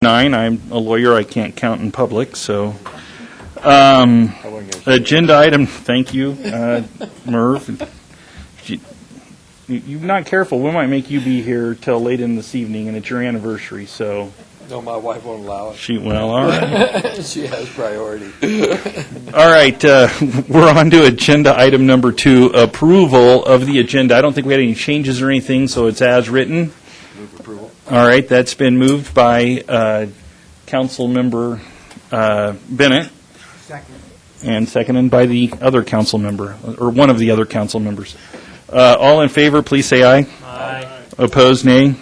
9. I'm a lawyer. I can't count in public, so. Agenda item, thank you, Merv. You're not careful. We might make you be here till late in this evening, and it's your anniversary, so. No, my wife won't allow it. Well, all right. She has priority. All right, we're on to agenda item number 2, approval of the agenda. I don't think we had any changes or anything, so it's as written. Move approval. All right, that's been moved by Council Member Bennett. Second. And seconded by the other council member, or one of the other council members. All in favor, please say aye. Aye. Opposed, nay.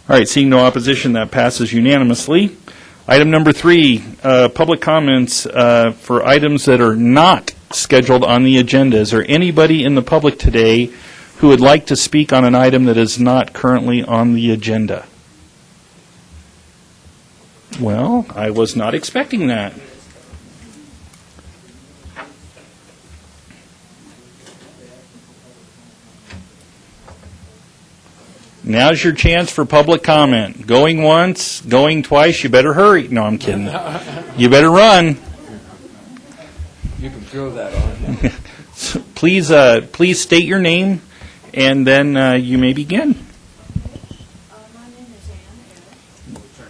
All right, seeing no opposition, that passes unanimously. Item number 3, public comments for items that are not scheduled on the agenda. Is there anybody in the public today who would like to speak on an item that is not currently on the agenda? Well, I was not expecting that. Now's your chance for public comment. Going once, going twice, you better hurry. No, I'm kidding. You better run. You can throw that on. Please state your name, and then you may begin. My name is Ann Eric.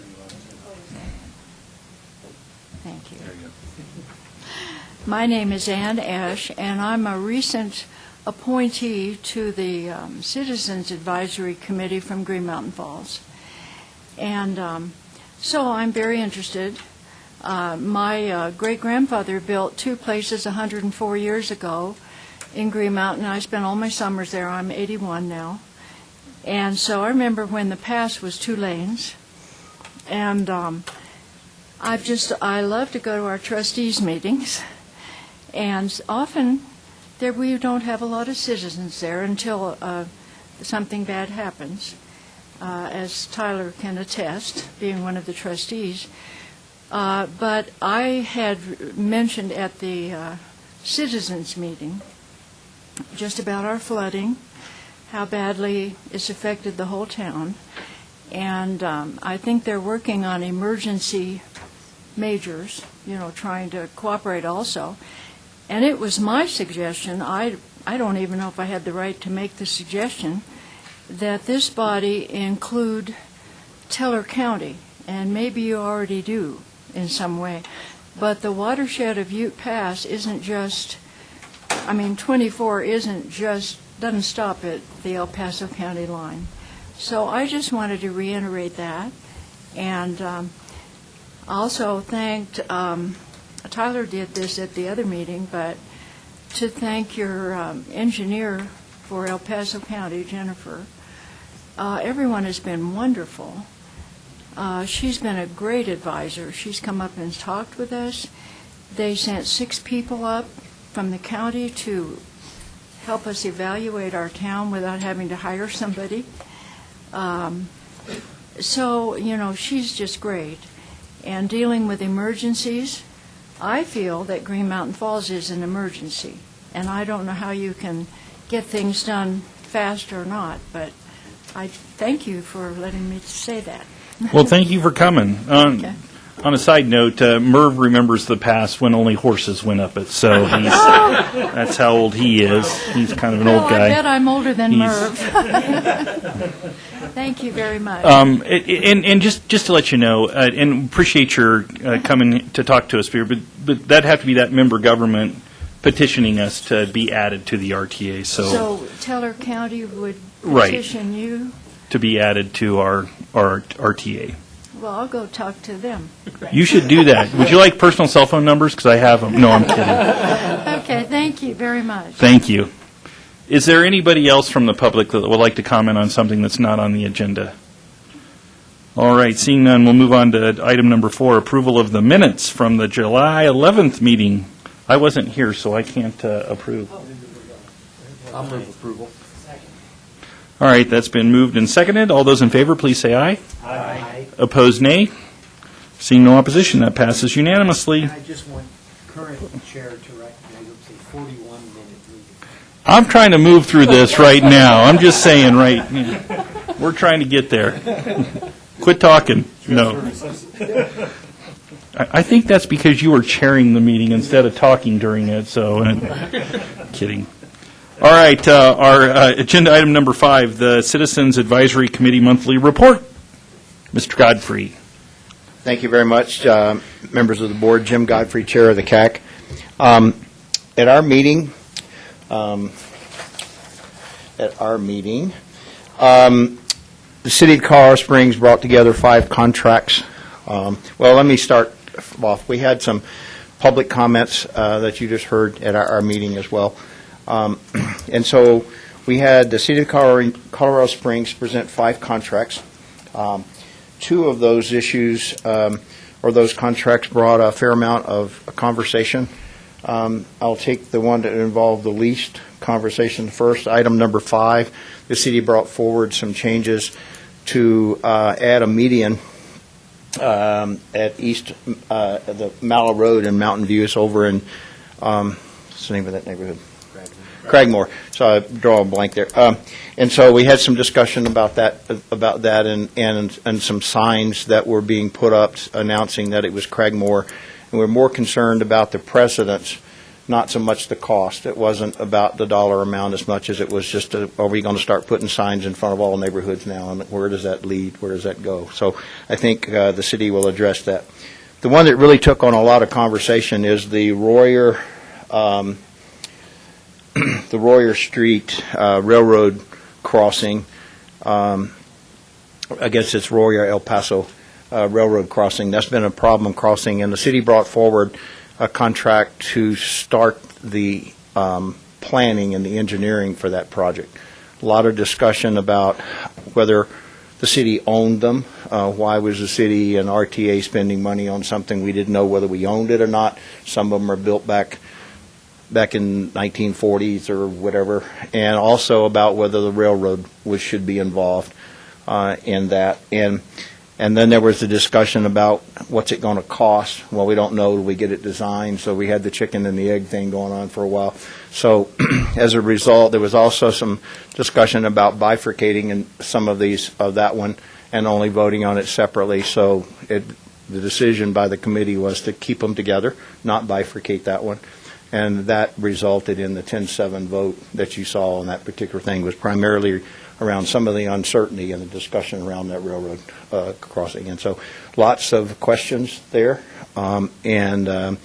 Thank you. My name is Ann Ash, and I'm a recent appointee to the Citizens Advisory Committee from Green Mountain Falls. And so I'm very interested. My great-grandfather built 2 places 104 years ago in Green Mountain. I spent all my summers there. I'm 81 now. And so I remember when the pass was 2 lanes. And I love to go to our trustees meetings. And often we don't have a lot of citizens there until something bad happens, as Tyler can attest, being one of the trustees. But I had mentioned at the citizens meeting just about our flooding, how badly it's affected the whole town. And I think they're working on emergency measures, trying to cooperate also. And it was my suggestion, I don't even know if I had the right to make the suggestion, that this body include Teller County, and maybe you already do in some way. But the watershed of Ute Pass isn't just, 24 doesn't stop at the El Paso County line. So I just wanted to reiterate that. And also thanked, Tyler did this at the other meeting, but to thank your engineer for El Paso County, Jennifer. Everyone has been wonderful. She's been a great advisor. She's come up and talked with us. They sent 6 people up from the county to help us evaluate our town without having to hire somebody. So, she's just great. And dealing with emergencies, I feel that Green Mountain Falls is an emergency, and I don't know how you can get things done fast or not, but I thank you for letting me say that. Well, thank you for coming. Okay. On a side note, Merv remembers the past when only horses went up it, so that's how old he is. He's kind of an old guy. I bet I'm older than Merv. Thank you very much. And just to let you know, and appreciate your coming to talk to us here, but that'd have to be that member government petitioning us to be added to the RTA. So Teller County would Right. petition you? To be added to our RTA. Well, I'll go talk to them. You should do that. Would you like personal cell phone numbers? Because I have them. No, I'm kidding. Okay, thank you very much. Thank you. Is there anybody else from the public that would like to comment on something that's not on the agenda? All right, seeing none, we'll move on to item number 4, approval of the minutes from the July 11th meeting. I wasn't here, so I can't approve. I'll move approval. All right, that's been moved and seconded. All those in favor, please say aye. Aye. Opposed, nay. Seeing no opposition, that passes unanimously. I just want current chair to recognize it's a 41-minute meeting. I'm trying to move through this right now. I'm just saying, we're trying to get there. Quit talking. No. I think that's because you were chairing the meeting instead of talking during it, so, kidding. All right, our agenda item number 5, the Citizens Advisory Committee Monthly Report. Mr. Godfrey. Thank you very much, members of the board. Jim Godfrey, Chair of the CAC. At our meeting, the City of Colorado Springs brought together 5 contracts. Well, let me start off. We had some public comments that you just heard at our meeting as well. And so we had the City of Colorado Springs present 5 contracts. 2 of those issues or those contracts brought a fair amount of conversation. I'll take the one that involved the least conversation first. Item number 5, the city brought forward some changes to add a median at east the Mallow Road in Mountain View. It's over in what's the name of that neighborhood? Cragmore. So I draw a blank there. And so we had some discussion about that and some signs that were being put up announcing that it was Cragmore. And we're more concerned about the precedence, not so much the cost. It wasn't about the dollar amount as much as it was just, are we going to start putting signs in front of all neighborhoods now? And where does that lead? Where does that go? So I think the city will address that. The one that really took on a lot of conversation is the Royer Street Railroad crossing. I guess it's Royer El Paso Railroad crossing. That's been a problem crossing, and the city brought forward a contract to start the planning and the engineering for that project. A lot of discussion about whether the city owned them. Why was the city and RTA spending money on something we didn't know whether we owned it or not? Some of them are built back in 1940s or whatever, and also about whether the railroad should be involved in that. And then there was the discussion about what's it going to cost. Well, we don't know till we get it designed, so we had the chicken and the egg thing going on for a while. So as a result, there was also some discussion about bifurcating in some of that one and only voting on it separately. So the decision by the committee was to keep them together, not bifurcate that one. And that resulted in the 10-7 vote that you saw on that particular thing. Was primarily around some of the uncertainty and the discussion around that railroad crossing. And so lots of questions there. And I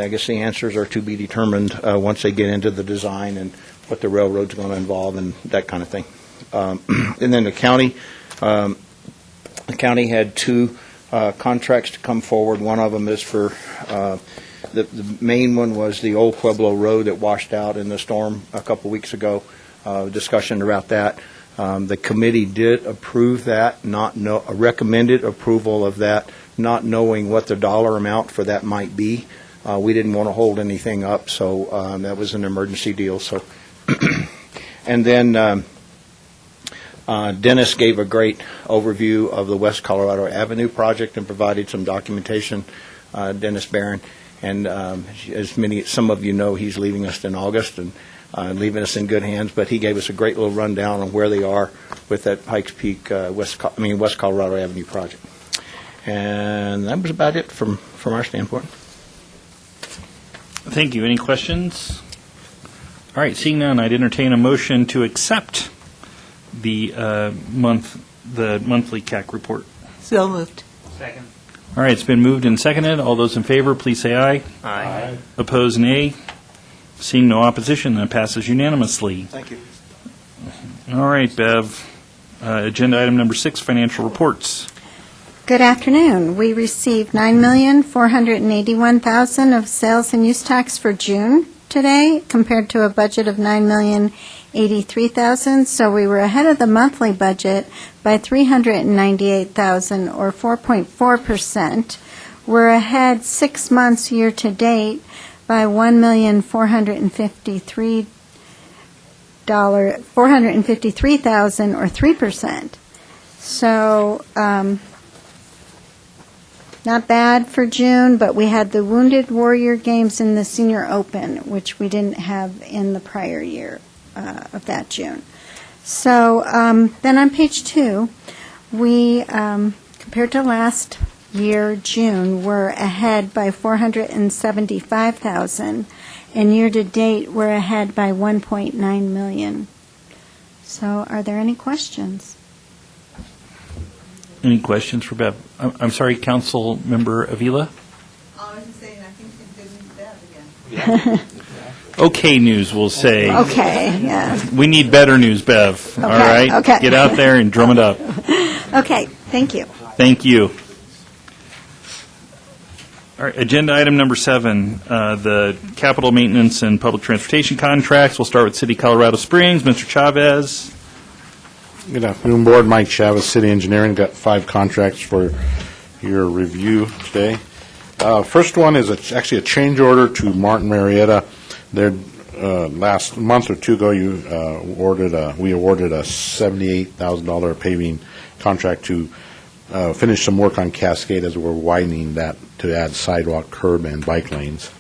guess the answers are to be determined once they get into the design and what the railroad's going to involve and that kind of thing. And then the county had 2 contracts to come forward. One of them is for the main one was the old Pueblo Road that washed out in the storm a couple weeks ago. Discussion about that. The committee did approve that, recommended approval of that, not knowing what the dollar amount for that might be. We didn't want to hold anything up, so that was an emergency deal. So, and then Dennis gave a great overview of the West Colorado Avenue project and provided some documentation. Dennis Barron. And some of you know, he's leaving us in August and leaving us in good hands. But he gave us a great little rundown on where they are with that Pikes Peak West Colorado Avenue project. And that was about it from our standpoint. Thank you. Any questions? All right, seeing none, I'd entertain a motion to accept the monthly CAC report. So moved. Second. All right, it's been moved and seconded. All those in favor, please say aye. Aye. Opposed, nay. Seeing no opposition, that passes unanimously. Thank you. All right, Bev. Agenda item number 6, financial reports. Good afternoon. We received $9,481,000 of sales and use tax for June today, compared to a budget of $9,083,000. So we were ahead of the monthly budget by $398,000, or 4.4%. We're ahead 6 months year to date by $1,453,000, or 3%. So not bad for June, but we had the Wounded Warrior Games in the Senior Open, which we didn't have in the prior year of that June. So then on page 2, We, compared to last year, June, we're ahead by $475,000, and year-to-date, we're ahead by $1.9 million. So are there any questions? Any questions for Bev? I'm sorry, Council Member Avila? I was just saying, I think it's good news Bev again. Okay news, we'll say. Okay, yeah. We need better news, Bev. All right? okay. Get out there and drum it up. Okay, thank you. Thank you. All right, agenda item number 7, the capital maintenance and public transportation contracts. We'll start with City Colorado Springs. Mr. Chavez. Good afternoon, Board. Mike Chavez, City Engineering. Got 5 contracts for your review today. First one is actually a change order to Martin Marietta. Their last month or two ago, we awarded a $78,000 paving contract to finish some work on Cascade as we're widening that to add sidewalk, curb, and bike lanes.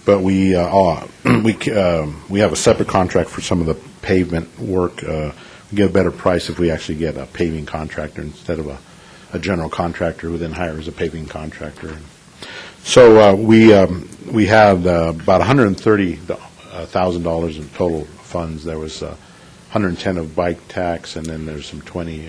But we have a separate contract for some of the pavement work. We get a better price if we actually get a paving contractor instead of a general contractor who then hires a paving contractor. So we had about $130,000 in total funds. There was 110 of bike tax, and then there's some 20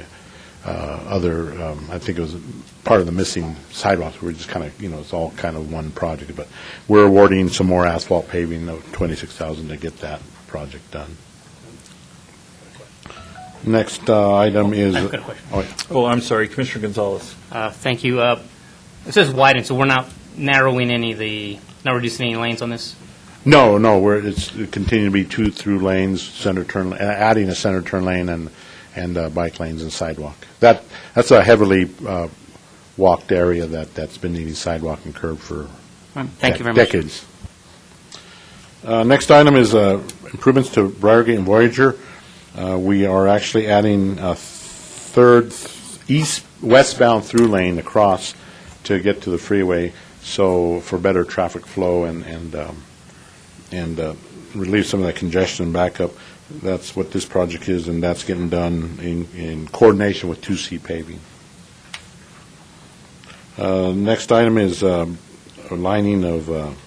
other. I think it was part of the missing sidewalks. We're just kind of, it's all kind of one project. But we're awarding some more asphalt paving of $26,000 to get that project done. Next item is. I've got a question. Oh, I'm sorry, Commissioner Gonzalez. Thank you. It says widen, so we're not narrowing not reducing any lanes on this? No, it's continuing to be 2 through lanes, center turn, adding a center turn lane and bike lanes and sidewalk. That's a heavily walked area that's been needing sidewalk and curb for Thank you very much. decades. Next item is improvements to Briargate and Voyager. We are actually adding a third westbound through lane across to get to the freeway, so for better traffic flow and relieve some of that congestion and backup. That's what this project is, and that's getting done in coordination with 2C paving. Next item is a lining of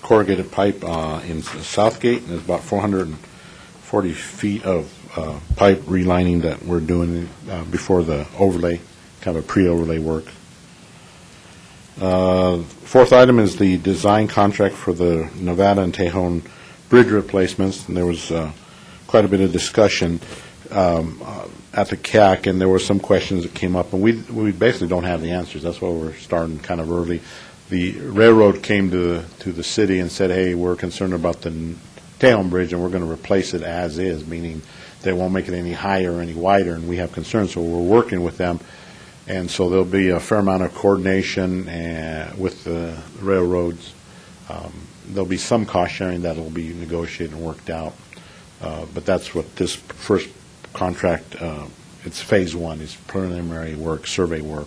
corrugated pipe in Southgate, and there's about 440 feet of pipe relining that we're doing before the overlay, kind of a pre-overlay work. Fourth item is the design contract for the Nevada and Tejon bridge replacements, and there was quite a bit of discussion at the CAC, and there were some questions that came up, and we basically don't have the answers. That's why we're starting kind of early. The railroad came to the city and said, hey, we're concerned about the Tejon bridge, and we're going to replace it as is, meaning they won't make it any higher or any wider, and we have concerns, so we're working with them. And so there'll be a fair amount of coordination with the railroads. There'll be some cost sharing that will be negotiated and worked out. But that's what this first contract, it's phase 1, it's preliminary work, survey work.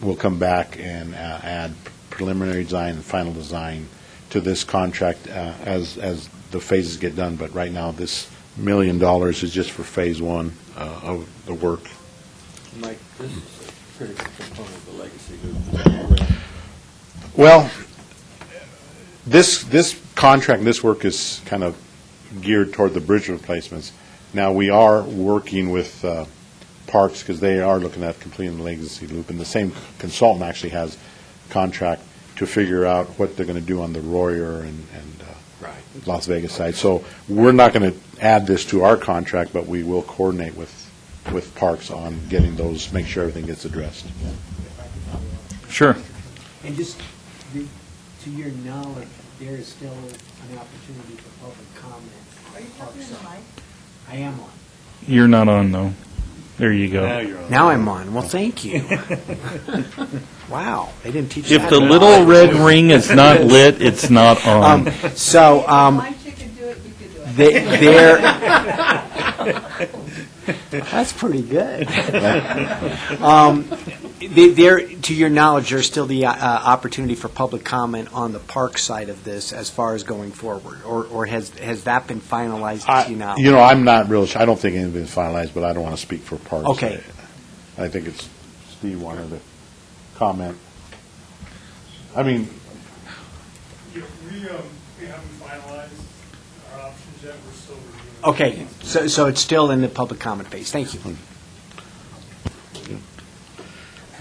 We'll come back and add preliminary design and final design to this contract as the phases get done. But right now, this $1 million is just for phase 1 of the work. Mike, this is a critical component of the legacy loop. Well, this contract, this work is kind of geared toward the bridge replacements. Now, we are working with Parks because they are looking at completing the legacy loop, and the same consultant actually has contract to figure out what they're going to do on the Royer and Las Vegas side. So we're not going to add this to our contract, but we will coordinate with Parks on getting those, make sure everything gets addressed. Sure. And just to your knowledge, there is still an opportunity for public comment. Are you talking to the mic? I am on. You're not on, though. There you go. Now I'm on. Well, thank you. Wow, they didn't teach If that the at little all. red ring is not lit, it's not on. So My chicken do it, you could do it. they're that's pretty good. To your knowledge, there's still the opportunity for public comment on the park side of this as far as going forward, or has that been finalized? To you now? I'm not real sure. I don't think anything's been finalized, but I don't want to speak for Parks. Okay. I think it's Steve wanted to comment. I mean, We haven't finalized our options yet, we're still reviewing. Okay, so it's still in the public comment phase. Thank you.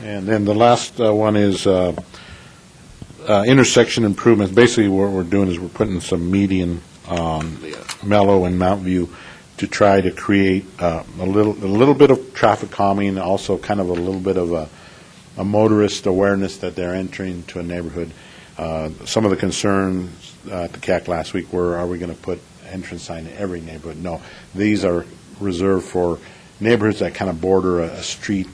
and then the last one is intersection improvements. Basically, what we're doing is we're putting some median on Mellow and Mount View to try to create a little bit of traffic calming, also kind of a little bit of a motorist awareness that they're entering to a neighborhood. Some of the concerns at the CAC last week were, are we going to put entrance sign in every neighborhood? No. These are reserved for neighborhoods that kind of border a street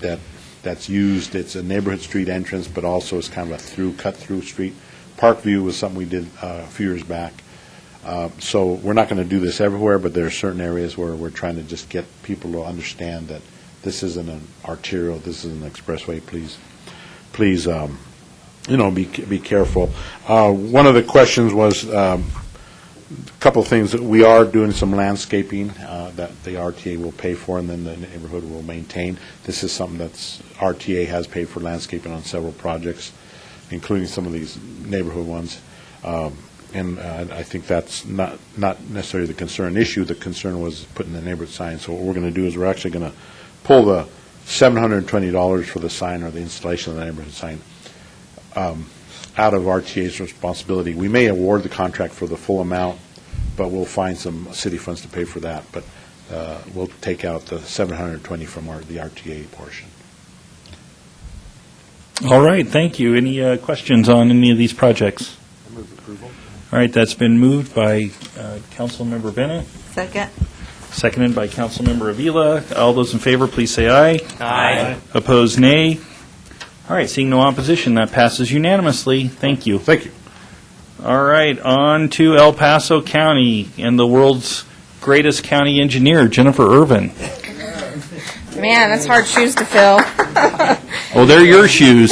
that's used. It's a neighborhood street entrance, but also it's kind of a cut-through street. Parkview was something we did a few years back. So we're not going to do this everywhere, but there are certain areas where we're trying to just get people to understand that this isn't an arterial, this is an expressway. Please, be careful. One of the questions was a couple of things. That we are doing some landscaping that the RTA will pay for, and then the neighborhood will maintain. This is something that's RTA has paid for landscaping on several projects, including some of these neighborhood ones. And I think that's not necessarily the concern issue. The concern was putting the neighborhood sign. So what we're going to do is we're actually going to pull the $720 for the sign or the installation of the neighborhood sign out of RTA's responsibility. We may award the contract for the full amount, but we'll find some city funds to pay for that. But we'll take out the $720 from the RTA portion. All right, thank you. Any questions on any of these projects? I move approval. All right, that's been moved by Councilmember Bennett, Second. seconded by Councilmember Avila. All those in favor, please say aye. Aye. Opposed, nay. All right, seeing no opposition, that passes unanimously. Thank you. Thank you. All right, on to El Paso County and the world's greatest county engineer, Jennifer Irvin. Man, that's hard shoes to fill. Oh, they're your shoes.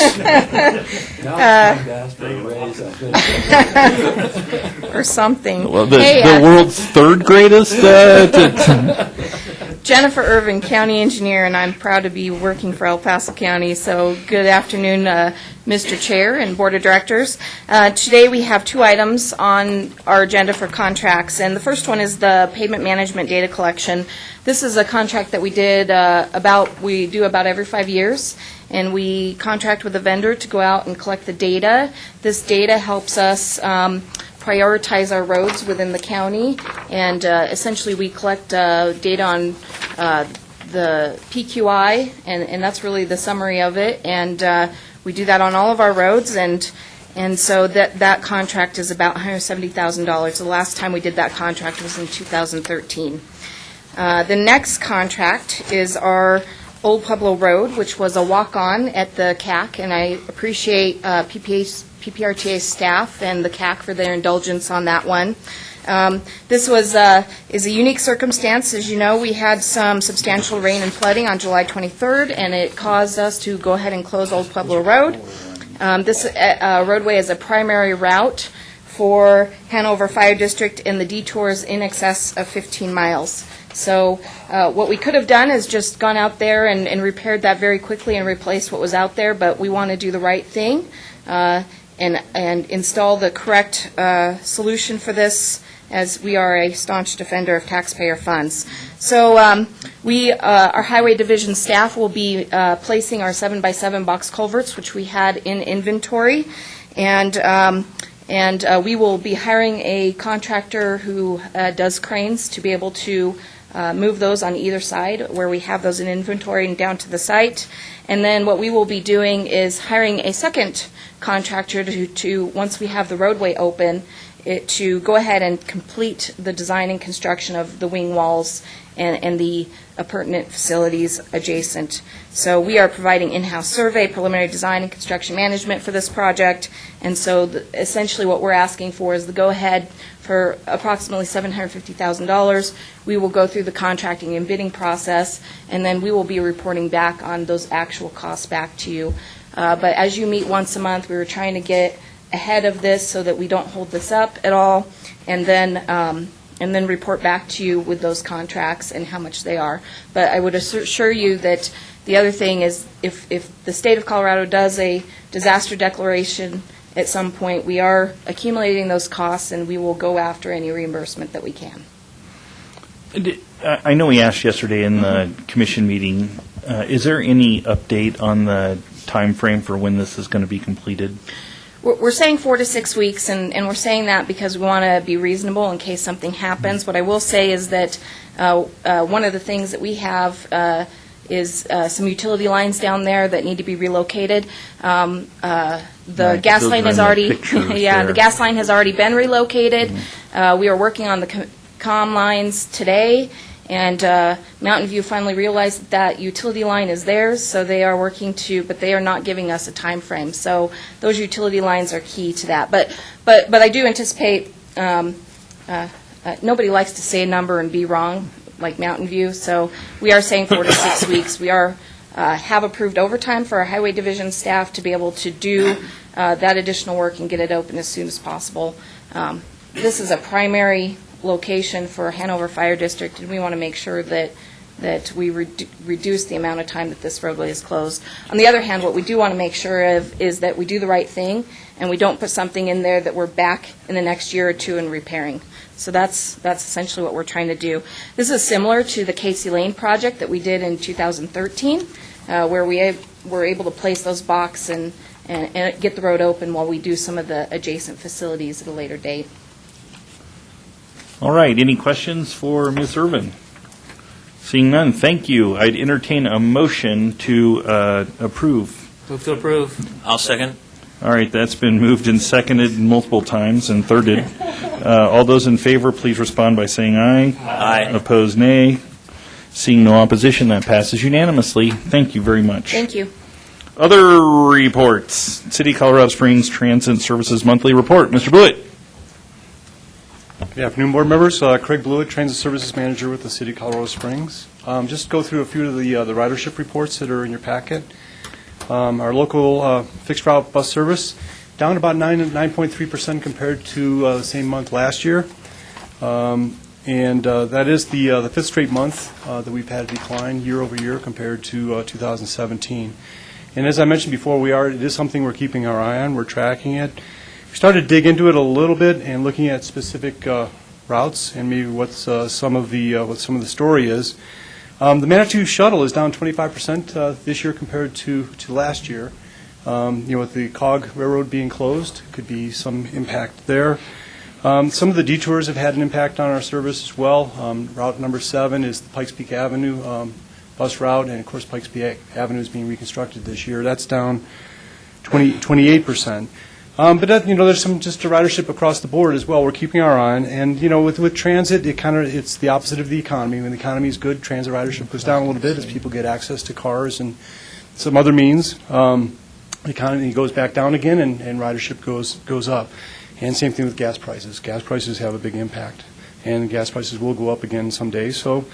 Or something. Well, Hey, the world's third greatest? Jennifer Irvin, county engineer, and I'm proud to be working for El Paso County. So good afternoon, Mr. Chair and Board of Directors. Today we have two items on our agenda for contracts, and the first one is the pavement management data collection. This is a contract that we did we do about every 5 years, and we contract with a vendor to go out and collect the data. This data helps us prioritize our roads within the county, and essentially we collect data on the PQI, and that's really the summary of it, and we do that on all of our roads, and so that contract is about $170,000. The last time we did that contract was in 2013. The next contract is our Old Pueblo Road, which was a walk-on at the CAC, and I appreciate PPRTA staff and the CAC for their indulgence on that one. This is a unique circumstance. As you know, we had some substantial rain and flooding on July 23rd, and it caused us to go ahead and close Old Pueblo Road. This roadway is a primary route for Hanover Fire District, and the detour is in excess of 15 miles. So what we could have done is just gone out there and repaired that very quickly and replaced what was out there, but we want to do the right thing and install the correct solution for this, as we are a staunch defender of taxpayer funds. So our Highway Division staff will be placing our 7x7 box culverts, which we had in inventory, and we will be hiring a contractor who does cranes to be able to move those on either side where we have those in inventory and down to the site. And then what we will be doing is hiring a second contractor to once we have the roadway open, to go ahead and complete the design and construction of the wing walls and the appurtenant facilities adjacent. So we are providing in-house survey, preliminary design, and construction management for this project. And so essentially what we're asking for is the go-ahead for approximately $750,000. We will go through the contracting and bidding process, and then we will be reporting back on those actual costs back to you. But as you meet once a month, we were trying to get ahead of this so that we don't hold this up at all. And then and then report back to you with those contracts and how much they are. But I would assure you that the other thing is if the state of Colorado does a disaster declaration at some point, we are accumulating those costs, and we will go after any reimbursement that we can. I know we asked yesterday in the commission meeting, is there any update on the time frame for when this is going to be completed? We're saying 4 to 6 weeks, and we're saying that because we want to be reasonable in case something happens. What I will say is that one of the things that we have is some utility lines down there that need to be relocated. The Right, gas those line are has in the already, pictures yeah, there. the gas line has already been relocated. We are working on the comm lines today, and Mountain View finally realized that that utility line is theirs, so they are working but they are not giving us a time frame. So those utility lines are key to that. But I do anticipate, nobody likes to say a number and be wrong, like Mountain View, so we are saying 4 to 6 weeks. We have approved overtime for our Highway Division staff to be able to do that additional work and get it open as soon as possible. This is a primary location for Hanover Fire District, and we want to make sure that we reduce the amount of time that this roadway is closed. On the other hand, what we do want to make sure of is that we do the right thing, and we don't put something in there that we're back in the next year or two and repairing. So that's essentially what we're trying to do. This is similar to the Casey Lane project that we did in 2013, where we were able to place those box and get the road open while we do some of the adjacent facilities at a later date. All right, any questions for Ms. Irvin? Seeing none, thank you. I'd entertain a motion to approve. Move to approve. I'll second. All right, that's been moved and seconded multiple times and thirded. All those in favor, please respond by saying aye. Aye. Opposed, nay. Seeing no opposition, that passes unanimously. Thank you very much. Thank you. Other reports. City of Colorado Springs Transit Services Monthly Report. Mr. Blewett. Good afternoon, board members. Craig Blewett, Transit Services Manager with the City of Colorado Springs. Just go through a few of the ridership reports that are in your packet. Our local fixed route bus service down about 9.3% compared to the same month last year. And that is the fifth straight month that we've had a decline year over year compared to 2017. And as I mentioned before, it is something we're keeping our eye on. We're tracking it. We started to dig into it a little bit and looking at specific routes and maybe what some of the story is. The Manitou shuttle is down 25% this year compared to last year. With the COG Railroad being closed, could be some impact there. Some of the detours have had an impact on our service as well. Route number 7 is the Pikes Peak Avenue bus route, and of course Pikes Peak Avenue is being reconstructed this year. That's down 28%. But there's some just a ridership across the board as well. We're keeping our eye on, and with transit, it's the opposite of the economy. When the economy is good, transit ridership goes down a little bit as people get access to cars and some other means. The economy goes back down again, and ridership goes up. And same thing with gas prices. Gas prices have a big impact, and gas prices will go up again someday. So,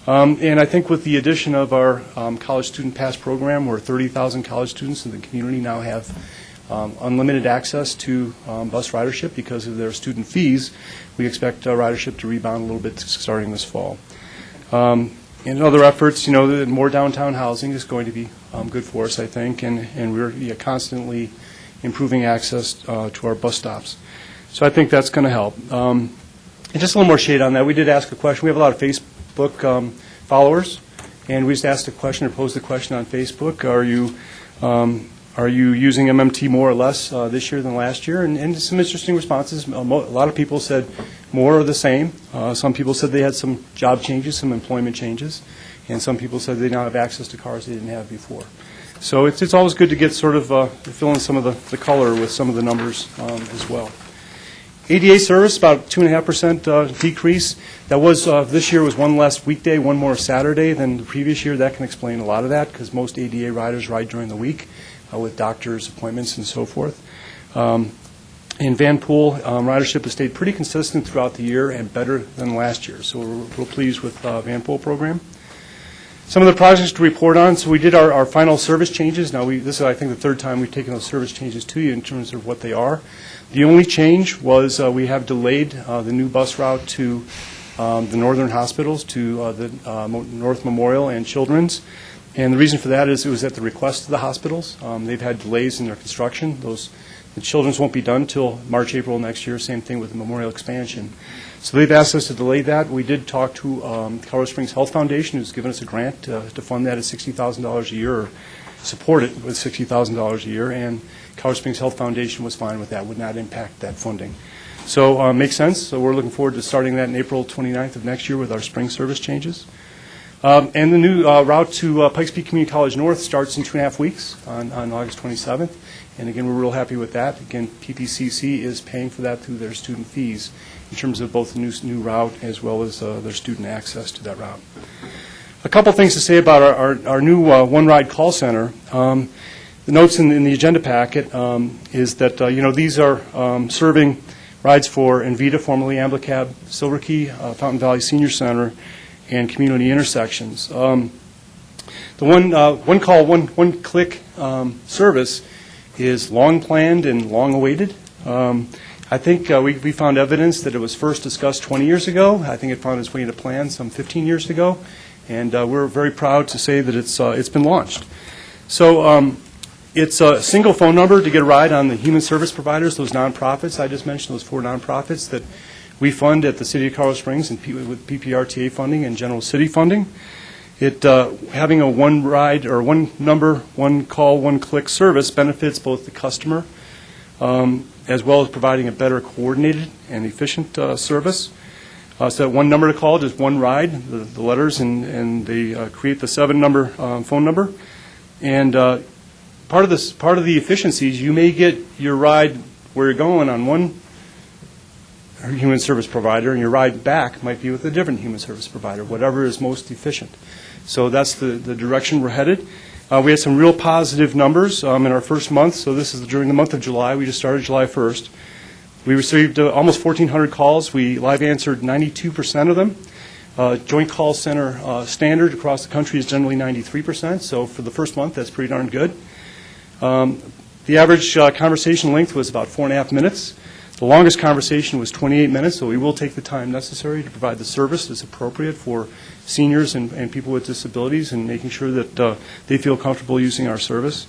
and I think with the addition of our college student pass program, where 30,000 college students in the community now have unlimited access to bus ridership because of their student fees, we expect ridership to rebound a little bit starting this fall. In other efforts, more downtown housing is going to be good for us, I think, and we're constantly improving access to our bus stops. So I think that's going to help. And just a little more shade on that, we did ask a question. We have a lot of Facebook followers, and we just asked a question or posed a question on Facebook. Are you using MMT more or less this year than last year? And some interesting responses. A lot of people said more or the same. Some people said they had some job changes, some employment changes, and some people said they now have access to cars they didn't have before. So it's always good to get sort of fill in some of the color with some of the numbers as well. ADA service, about 2.5% decrease. That was this year was one less weekday, one more Saturday than the previous year. That can explain a lot of that because most ADA riders ride during the week with doctors' appointments and so forth. In Van Pool, ridership has stayed pretty consistent throughout the year and better than last year. So we're real pleased with Van Pool program. Some of the projects to report on. So we did our final service changes. Now this is, I think, the third time we've taken those service changes to you in terms of what they are. The only change was we have delayed the new bus route to the northern hospitals to the North Memorial and Children's. And the reason for that is it was at the request of the hospitals. They've had delays in their construction. The Children's won't be done until March, April next year. Same thing with the Memorial expansion. So they've asked us to delay that. We did talk to Colorado Springs Health Foundation, who's given us a grant to fund that at $60,000 a year, or support it with $60,000 a year. And Colorado Springs Health Foundation was fine with that, would not impact that funding. So makes sense. So we're looking forward to starting that in April 29th of next year with our spring service changes. And the new route to Pikes Peak Community College North starts in 2.5 weeks on August 27th. And again, we're real happy with that. Again, PPCC is paying for that through their student fees in terms of both the new route as well as their student access to that route. A couple things to say about our new one-ride call center. The notes in the agenda packet is that, these are serving rides for Envita, formerly Amblicab, Silver Key, Fountain Valley Senior Center, and community intersections. The one call, one click service is long planned and long awaited. I think we found evidence that it was first discussed 20 years ago. I think it found its way into plan some 15 years ago, and we're very proud to say that it's been launched. So it's a single phone number to get a ride on the human service providers, those nonprofits I just mentioned, those 4 nonprofits that we fund at the City of Colorado Springs and with PPRTA funding and general city funding. Having a one ride or one number, one call, one click service benefits both the customer as well as providing a better coordinated and efficient service. So that one number to call, just one ride, the letters, and they create the 7-number phone number. And part of the efficiencies, you may get your ride where you're going on one human service provider, and your ride back might be with a different human service provider, whatever is most efficient. So that's the direction we're headed. We had some real positive numbers in our first month. So this is during the month of July. We just started July 1st. We received almost 1,400 calls. We live answered 92% of them. Joint call center standard across the country is generally 93%. So for the first month, that's pretty darn good. The average conversation length was about 4.5 minutes. The longest conversation was 28 minutes, so we will take the time necessary to provide the service that's appropriate for seniors and people with disabilities and making sure that they feel comfortable using our service.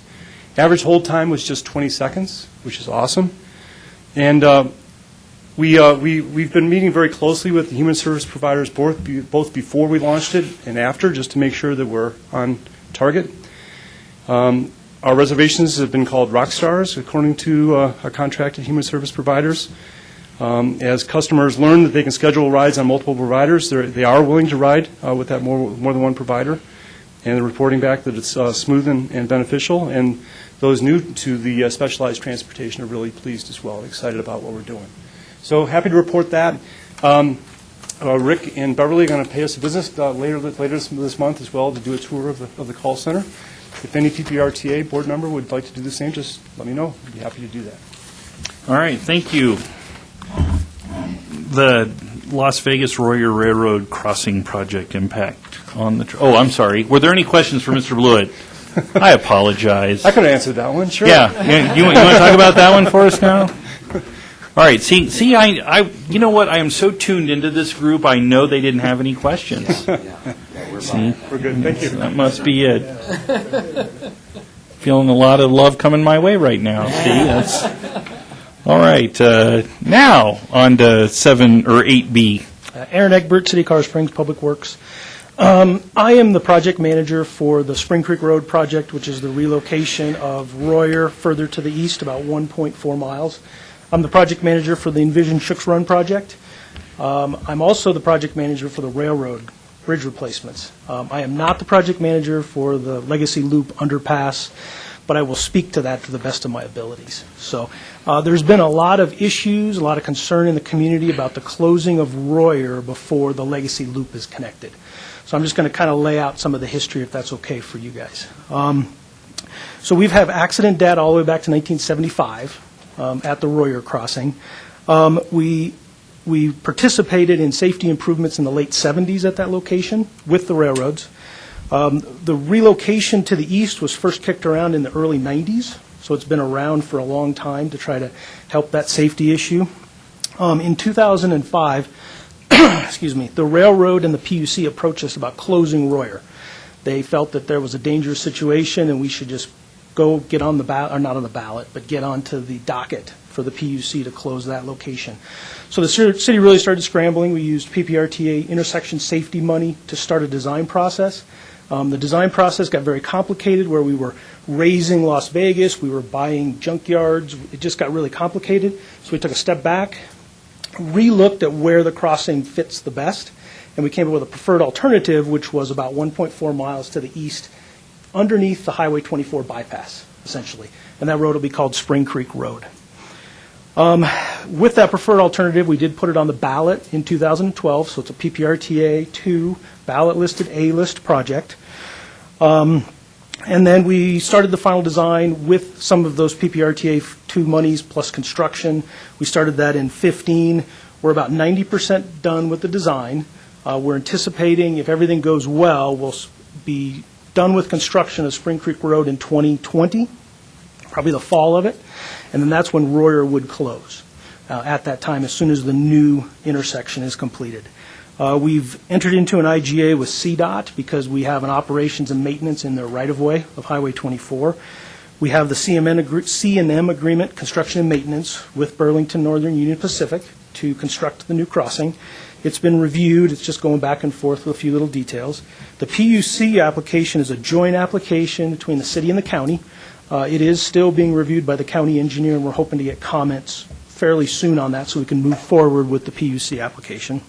Average hold time was just 20 seconds, which is awesome. And we've been meeting very closely with the human service providers both before we launched it and after, just to make sure that we're on target. Our reservations have been called rock stars, according to our contracted human service providers. As customers learn that they can schedule rides on multiple providers, they are willing to ride with that more than one provider, and they're reporting back that it's smooth and beneficial. And those new to the specialized transportation are really pleased as well, excited about what we're doing. So happy to report that. Rick and Beverly are going to pay us a visit later this month as well to do a tour of the call center. If any PPRTA board member would like to do the same, just let me know. I'd be happy to do that. All right, thank you. The Las Vegas Royer Railroad crossing project impact on the... Oh, I'm sorry. Were there any questions for Mr. Blewett? I apologize. I could have answered that one, sure. Yeah. You want to talk about that one for us now? All right. See, you know what? I am so tuned into this group, I know they didn't have any questions. See? We're good. Thank you. That must be it. Feeling a lot of love coming my way right now. See, that's all right. Now on to 7 or 8B. Aaron Egbert, City of Colorado Springs Public Works. I am the project manager for the Spring Creek Road project, which is the relocation of Royer further to the east, about 1.4 miles. I'm the project manager for the Envision Shooks Run project. I'm also the project manager for the railroad bridge replacements. I am not the project manager for the Legacy Loop underpass, but I will speak to that to the best of my abilities. So there's been a lot of issues, a lot of concern in the community about the closing of Royer before the Legacy Loop is connected. So I'm just going to kind of lay out some of the history, if that's okay for you guys. So we've had accident data all the way back to 1975 at the Royer crossing. We participated in safety improvements in the late 70s at that location with the railroads. The relocation to the east was first kicked around in the early 90s, so it's been around for a long time to try to help that safety issue. In 2005, excuse me, the railroad and the PUC approached us about closing Royer. They felt that there was a dangerous situation and we should just go get on the ballot, or not on the ballot, but get onto the docket for the PUC to close that location. So the city really started scrambling. We used PPRTA intersection safety money to start a design process. The design process got very complicated where we were raising Las Vegas, we were buying junkyards. It just got really complicated. So we took a step back, re-looked at where the crossing fits the best, and we came up with a preferred alternative, which was about 1.4 miles to the east, underneath the Highway 24 bypass, essentially. And that road will be called Spring Creek Road. With that preferred alternative, we did put it on the ballot in 2012, so it's a PPRTA 2 ballot-listed A-list project. And then we started the final design with some of those PPRTA 2 monies plus construction. We started that in 2015. We're about 90% done with the design. We're anticipating, if everything goes well, we'll be done with construction of Spring Creek Road in 2020, probably the fall of it, and then that's when Royer would close at that time, as soon as the new intersection is completed. We've entered into an IGA with CDOT because we have an operations and maintenance in their right-of-way of Highway 24. We have the C&M agreement, construction and maintenance, with Burlington Northern Union Pacific to construct the new crossing. It's been reviewed. It's just going back and forth with a few little details. The PUC application is a joint application between the city and the county. It is still being reviewed by the county engineer, and we're hoping to get comments fairly soon on that so we can move forward with the PUC application.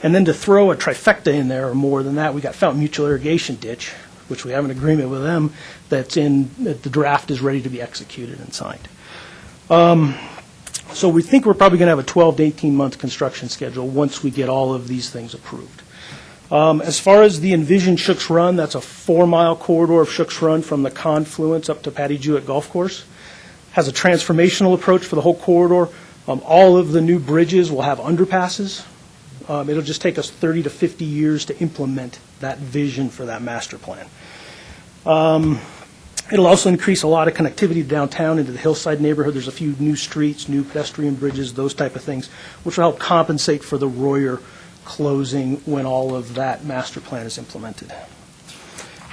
And then to throw a trifecta in there, or more than that, we got Fountain Mutual Irrigation Ditch, which we have an agreement with them that the draft is ready to be executed and signed. So we think we're probably going to have a 12 to 18-month construction schedule once we get all of these things approved. As far as the envisioned Shooks Run, that's a 4-mile corridor of Shooks Run from the confluence up to Patty Jewett Golf Course. Has a transformational approach for the whole corridor. All of the new bridges will have underpasses. It'll just take us 30 to 50 years to implement that vision for that master plan. It'll also increase a lot of connectivity downtown into the hillside neighborhood. There's a few new streets, new pedestrian bridges, those type of things, which will help compensate for the Royer closing when all of that master plan is implemented.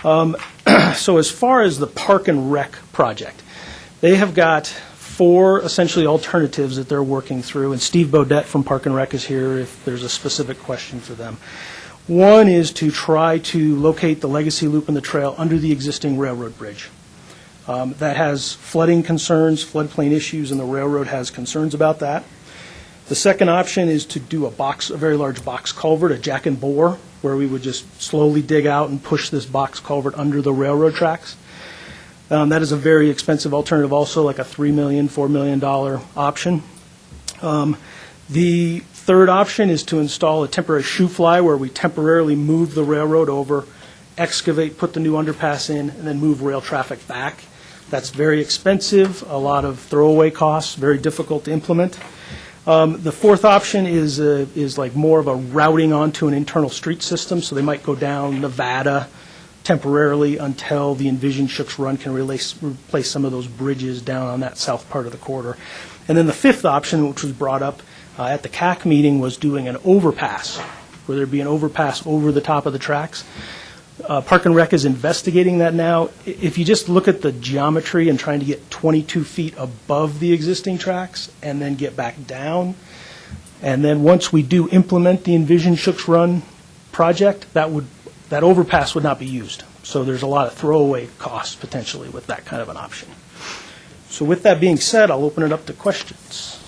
So as far as the Park and Rec project, they have got 4 essentially alternatives that they're working through, and Steve Bodette from Park and Rec is here if there's a specific question for them. One is to try to locate the legacy loop in the trail under the existing railroad bridge. That has flooding concerns, floodplain issues, and the railroad has concerns about that. The second option is to do a very large box culvert, a jack and bore, where we would just slowly dig out and push this box culvert under the railroad tracks. That is a very expensive alternative also, like a $3 million, $4 million option. The third option is to install a temporary shoe fly where we temporarily move the railroad over, excavate, put the new underpass in, and then move rail traffic back. That's very expensive, a lot of throwaway costs, very difficult to implement. The fourth option is like more of a routing onto an internal street system, so they might go down Nevada temporarily until the envisioned Shooks Run can replace some of those bridges down on that south part of the corridor. And then the fifth option, which was brought up at the CAC meeting, was doing an overpass, where there'd be an overpass over the top of the tracks. Park and Rec is investigating that now. If you just look at the geometry and trying to get 22 feet above the existing tracks and then get back down, and then once we do implement the envisioned Shooks Run project, that overpass would not be used. So there's a lot of throwaway costs potentially with that kind of an option. So with that being said, I'll open it up to questions.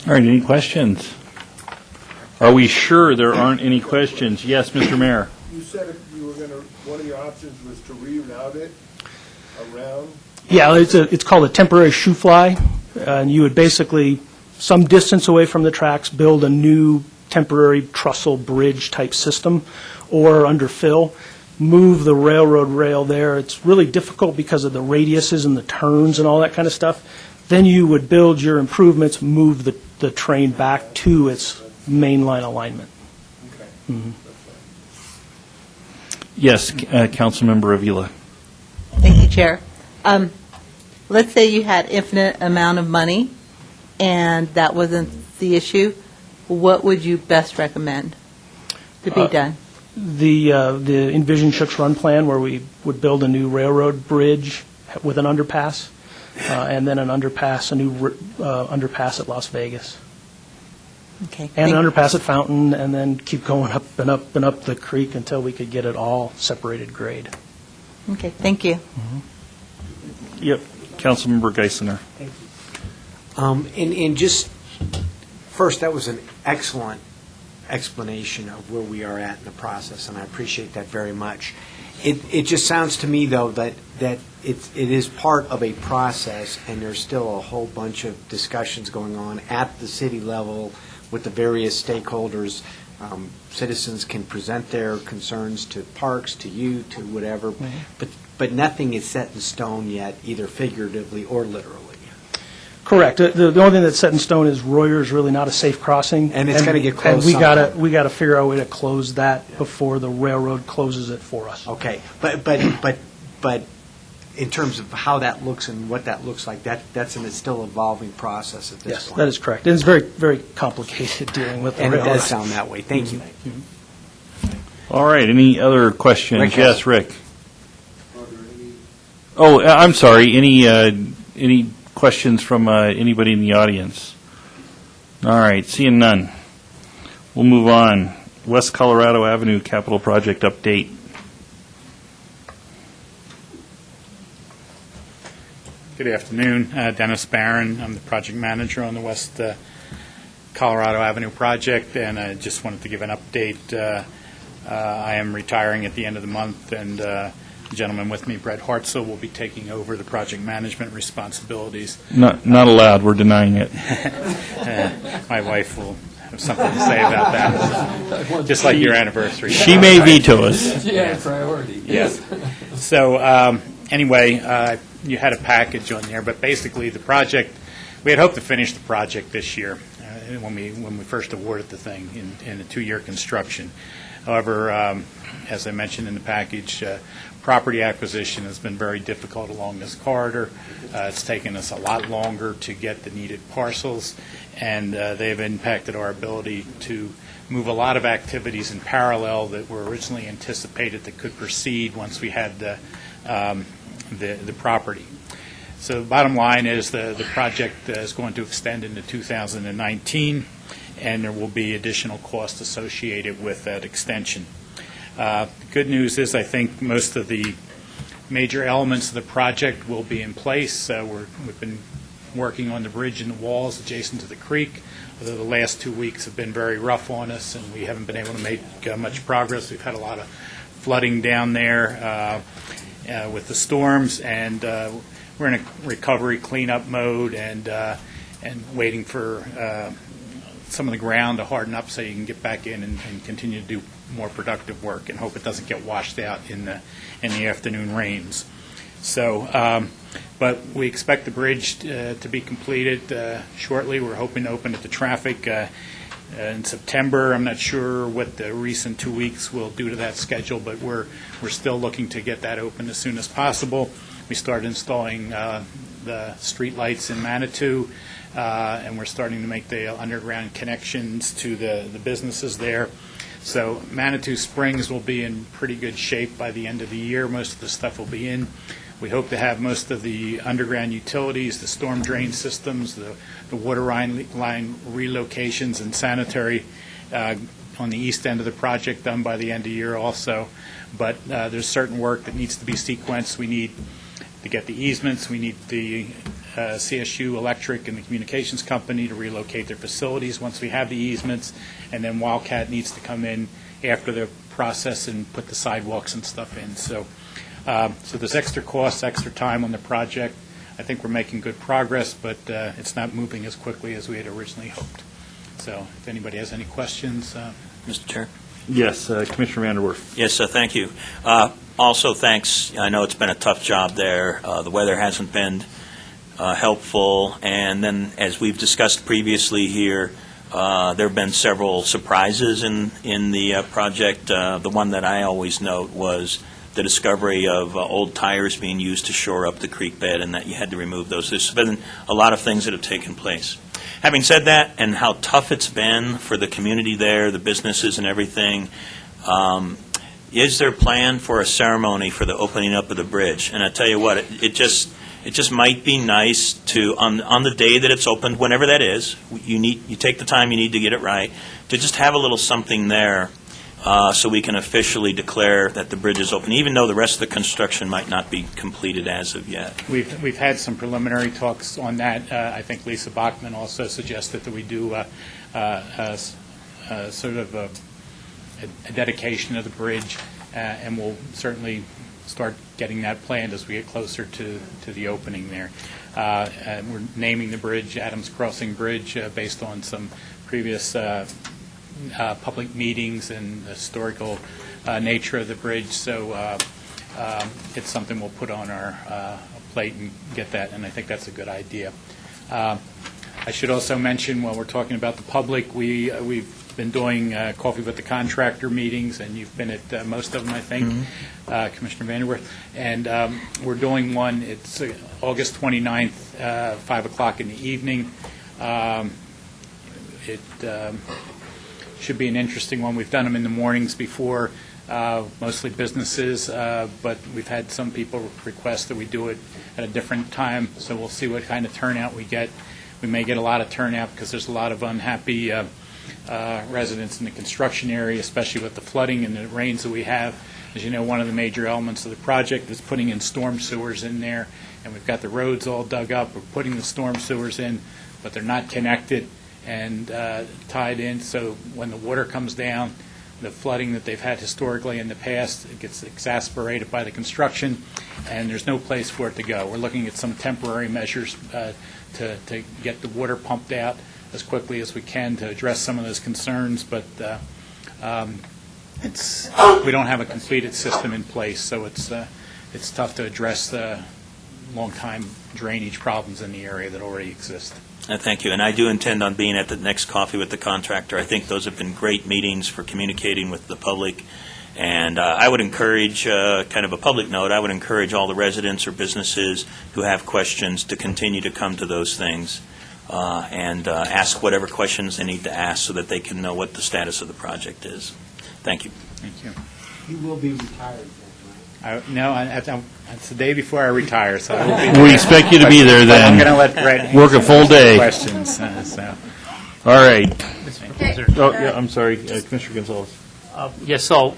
All right, any questions? Are we sure there aren't any questions? Yes, Mr. Mayor. You said you were going to, one of your options was to reroute it around? Yeah, it's called a temporary shoe fly, and you would basically, some distance away from the tracks, build a new temporary trestle bridge type system, or under fill, move the railroad rail there. It's really difficult because of the radiuses and the turns and all that kind of stuff. Then you would build your improvements, move the train back to its mainline alignment. Okay. Mm-hmm. Yes, Councilmember Avila. Thank you, Chair. Let's say you had infinite amount of money, and that wasn't the issue. what would you best recommend to be done? The envisioned Shooks Run plan, where we would build a new railroad bridge with an underpass, and then a new underpass at Las Vegas. Okay. And an underpass at Fountain, and then keep going up and up and up the creek until we could get it all separated grade. Okay, thank you. Yep. Councilmember Geisinger. And just, first, that was an excellent explanation of where we are at in the process, and I appreciate that very much. It just sounds to me, though, that it is part of a process, and there's still a whole bunch of discussions going on at the city level with the various stakeholders. Citizens can present their concerns to parks, to you, to whatever, but nothing is set in stone yet, either figuratively or literally. Correct. The only thing that's set in stone is Royer is really not a safe crossing. And it's gonna get closed And sometime. we gotta figure out a way to close that before the railroad closes it for us. Okay, but in terms of how that looks and what that looks like, that's a still evolving process at this Yes, point. that is correct. And it's very, very complicated dealing with the And it railroad. does sound that way. Thank you. All right, any other questions? Rick Yes, has- Rick. Oh, I'm sorry, any questions from anybody in the audience? All right, seeing none. We'll move on. West Colorado Avenue Capital Project Update. Good afternoon. Dennis Barron. I'm the project manager on the West Colorado Avenue project, and I just wanted to give an update. I am retiring at the end of the month, and the gentleman with me, Brett Hartzell, will be taking over the project management responsibilities. Not allowed, we're denying it. My wife will have something to say about that, just like your anniversary. She may veto us. Yeah, priority. Yes. So anyway, you had a package on there, but basically the project, we had hoped to finish the project this year when we first awarded the thing in a 2-year construction. However, as I mentioned in the package, property acquisition has been very difficult along this corridor. It's taken us a lot longer to get the needed parcels, and they've impacted our ability to move a lot of activities in parallel that were originally anticipated that could proceed once we had the property. So the bottom line is the project is going to extend into 2019, and there will be additional costs associated with that extension. The good news is I think most of the major elements of the project will be in place. We've been working on the bridge and the walls adjacent to the creek, although the last 2 weeks have been very rough on us, and we haven't been able to make much progress. We've had a lot of flooding down there with the storms, and we're in a recovery cleanup mode and waiting for some of the ground to harden up so you can get back in and continue to do more productive work, and hope it doesn't get washed out in the afternoon rains. So, but we expect the bridge to be completed shortly. We're hoping to open it to traffic in September. I'm not sure what the recent 2 weeks will do to that schedule, but we're still looking to get that open as soon as possible. We started installing the street lights in Manitou, and we're starting to make the underground connections to the businesses there. So Manitou Springs will be in pretty good shape by the end of the year. Most of the stuff will be in. We hope to have most of the underground utilities, the storm drain systems, the water line relocations, and sanitary on the east end of the project done by the end of the year also. But there's certain work that needs to be sequenced. We need to get the easements. We need the CSU Electric and the communications company to relocate their facilities once we have the easements, and then Wildcat needs to come in after the process and put the sidewalks and stuff in. So there's extra costs, extra time on the project. I think we're making good progress, but it's not moving as quickly as we had originally hoped. So if anybody has any questions. Mr. Chair? Yes, Commissioner Vanderwerf. Yes, thank you. Also, thanks. I know it's been a tough job there. The weather hasn't been helpful, and then as we've discussed previously here, there have been several surprises in the project. The one that I always note was the discovery of old tires being used to shore up the creek bed, and that you had to remove those. There's been a lot of things that have taken place. Having said that, and how tough it's been for the community there, the businesses and everything, is there a plan for a ceremony for the opening up of the bridge? And I tell you what, it just might be nice to, on the day that it's opened, whenever that is, you take the time you need to get it right, to just have a little something there so we can officially declare that the bridge is open, even though the rest of the construction might not be completed as of yet. We've had some preliminary talks on that. I think Lisa Bachman also suggested that we do sort of a dedication of the bridge, and we'll certainly start getting that planned as we get closer to the opening there. And we're naming the bridge Adams Crossing Bridge based on some previous public meetings and the historical nature of the bridge. So it's something we'll put on our plate and get that, and I think that's a good idea. I should also mention, while we're talking about the public, we've been doing coffee with the contractor meetings, and you've been at most of them, I think, Commissioner Vanderwerf. And we're doing one, it's August 29th, 5 o'clock in the evening. It should be an interesting one. We've done them in the mornings before, mostly businesses, but we've had some people request that we do it at a different time, so we'll see what kind of turnout we get. We may get a lot of turnout because there's a lot of unhappy residents in the construction area, especially with the flooding and the rains that we have. As you know, one of the major elements of the project is putting in storm sewers in there, and we've got the roads all dug up. We're putting the storm sewers in, but they're not connected and tied in, so when the water comes down, the flooding that they've had historically in the past, it gets exacerbated by the construction, and there's no place for it to go. We're looking at some temporary measures to get the water pumped out as quickly as we can to address some of those concerns, but we don't have a completed system in place, so it's tough to address the long-time drainage problems in the area that already exist. Thank you, and I do intend on being at the next coffee with the contractor. I think those have been great meetings for communicating with the public, and I would encourage, kind of a public note, I would encourage all the residents or businesses who have questions to continue to come to those things and ask whatever questions they need to ask so that they can know what the status of the project is. Thank you. Thank you. You will be retired then, right? No, it's the day before I retire, so I will be. We expect you to be there then. I'm going to let Brett work a full day. Questions. All right. Oh, yeah, I'm sorry, Commissioner Gonzalez. Yes, so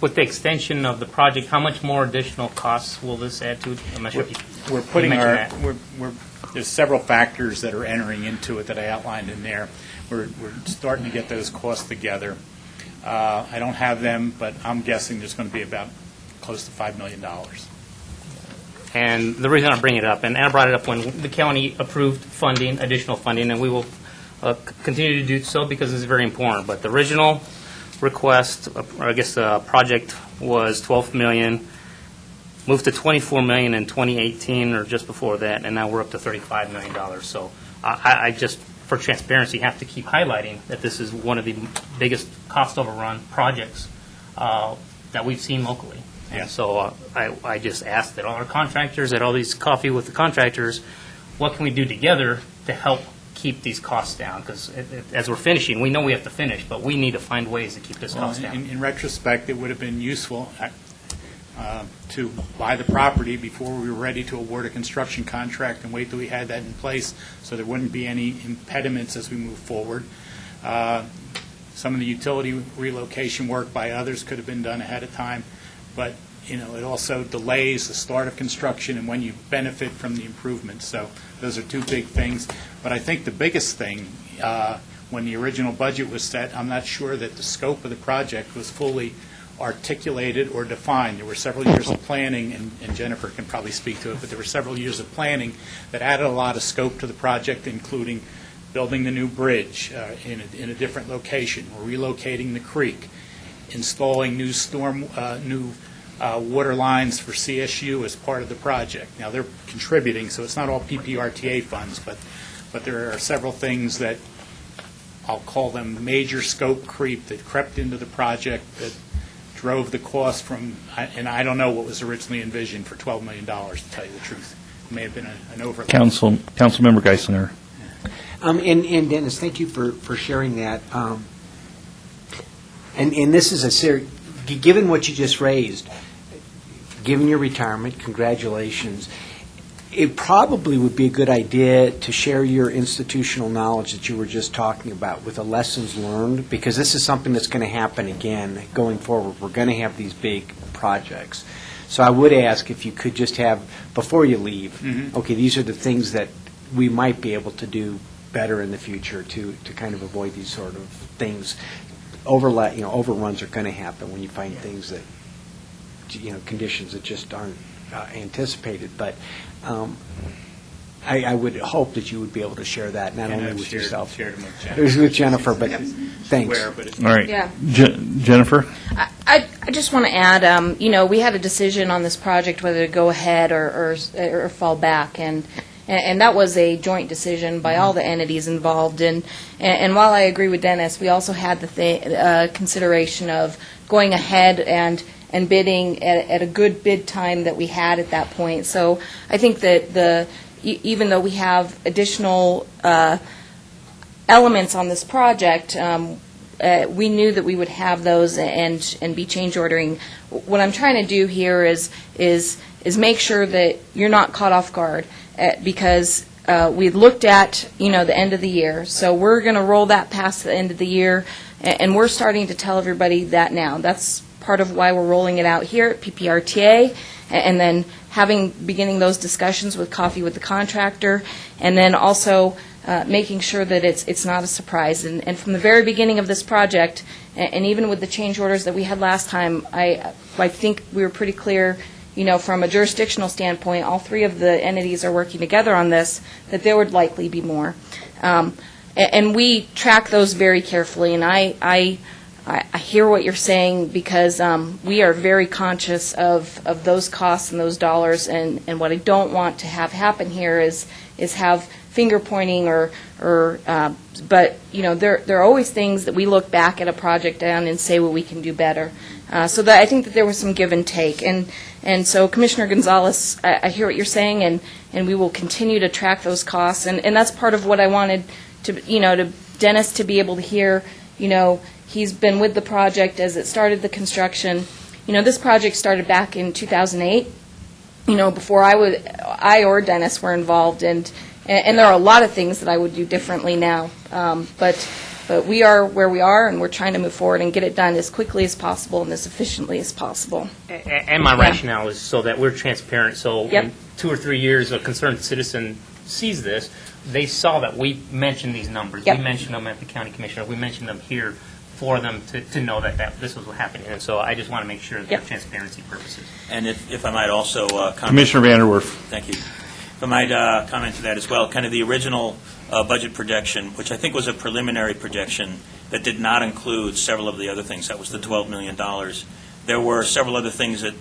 with the extension of the project, how much more additional costs will this add to it? I'm not sure if you We're putting mentioned our, that. there's several factors that are entering into it that I outlined in there. We're starting to get those costs together. I don't have them, but I'm guessing there's going to be about close to $5 million. And the reason I bring it up, and I brought it up when the county approved funding, additional funding, and we will continue to do so because it's very important. But the original request, or I guess the project was $12 million, moved to $24 million in 2018 or just before that, and now we're up to $35 million. So I just, for transparency, have to keep highlighting that this is one of the biggest cost overrun projects that we've seen locally. Yeah. And so I just asked that all our contractors, at all these coffee with the contractors, what can we do together to help keep these costs down? Because as we're finishing, we know we have to finish, but we need to find ways to keep this cost down. In retrospect, it would have been useful to buy the property before we were ready to award a construction contract and wait till we had that in place so there wouldn't be any impediments as we move forward. Some of the utility relocation work by others could have been done ahead of time, but it also delays the start of construction and when you benefit from the improvements. So those are two big things. But I think the biggest thing, when the original budget was set, I'm not sure that the scope of the project was fully articulated or defined. There were several years of planning, and Jennifer can probably speak to it, but there were several years of planning that added a lot of scope to the project, including building the new bridge in a different location, or relocating the creek, installing new water lines for CSU as part of the project. Now, they're contributing, so it's not all PPRTA funds, but there are several things that I'll call them major scope creep that crept into the project that drove the cost from, and I don't know what was originally envisioned for $12 million, to tell you the truth. It may have been an overlap. Councilmember Geislinger. And Dennis, thank you for sharing that. And this is given what you just raised, given your retirement, congratulations, it probably would be a good idea to share your institutional knowledge that you were just talking about with the lessons learned, because this is something that's going to happen again going forward. We're going to have these big projects. So I would ask if you could just have, before you leave, okay, these are the things that we might be able to do better in the future to kind of avoid these sort of things. Overruns are going to happen when you find things that, conditions that just aren't anticipated. But I would hope that you would be able to share that, not only with yourself. Shared them with It was with Jennifer, but thanks. All right. Yeah. Jennifer? I just want to add, we had a decision on this project whether to go ahead or fall back, and that was a joint decision by all the entities involved. And while I agree with Dennis, we also had the consideration of going ahead and bidding at a good bid time that we had at that point. So I think that even though we have additional elements on this project, we knew that we would have those and be change ordering. What I'm trying to do here is make sure that you're not caught off guard, because we looked at the end of the year. So we're going to roll that past the end of the year, and we're starting to tell everybody that now. That's part of why we're rolling it out here at PPRTA, and then beginning those discussions with coffee with the contractor, and then also making sure that it's not a surprise. And from the very beginning of this project, and even with the change orders that we had last time, I think we were pretty clear, from a jurisdictional standpoint, all three of the entities are working together on this, that there would likely be more. And we track those very carefully, and I hear what you're saying, because we are very conscious of those costs and those dollars, and what I don't want to have happen here is have finger pointing but there are always things that we look back at a project and say what we can do better. So that I think that there was some give and take, and so Commissioner Gonzalez, I hear what you're saying, and we will continue to track those costs, and that's part of what I wanted to Dennis to be able to hear. He's been with the project as it started the construction. This project started back in 2008, before I or Dennis were involved, and there are a lot of things that I would do differently now. But we are where we are, and we're trying to move forward and get it done as quickly as possible and as efficiently as possible. And my rationale is so that we're transparent, so in 2 or 3 years a concerned citizen sees this, they saw that we mentioned these numbers. Yep. We mentioned them at the county commissioner. We mentioned them here for them to know that this was happening. And so I just want to make sure that for transparency purposes. And if I might also comment. Commissioner Vanderwerf. Thank you. If I might comment to that as well, kind of the original budget projection, which I think was a preliminary projection that did not include several of the other things. That was the $12 million. There were several other things that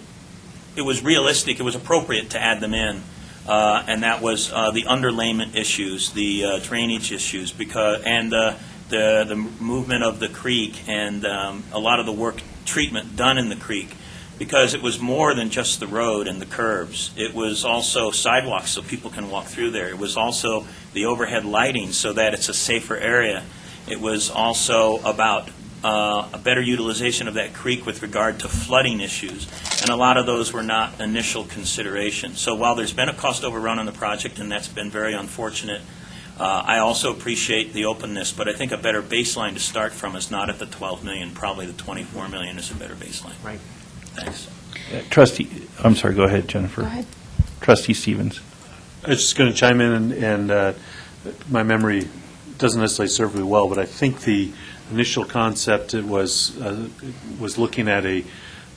it was realistic, it was appropriate to add them in, and that was the underlayment issues, the drainage issues, and the movement of the creek, and a lot of the work treatment done in the creek, because it was more than just the road and the curbs. It was also sidewalks so people can walk through there. It was also the overhead lighting so that it's a safer area. It was also about a better utilization of that creek with regard to flooding issues, and a lot of those were not initial considerations. So while there's been a cost overrun on the project, and that's been very unfortunate, I also appreciate the openness, but I think a better baseline to start from is not at the $12 million. Probably the $24 million is a better baseline. Right. Thanks. Trustee, I'm sorry, go ahead, Jennifer. Go ahead. Trustee Stevens. I was just going to chime in, and my memory doesn't necessarily serve me well, but I think the initial concept was looking at a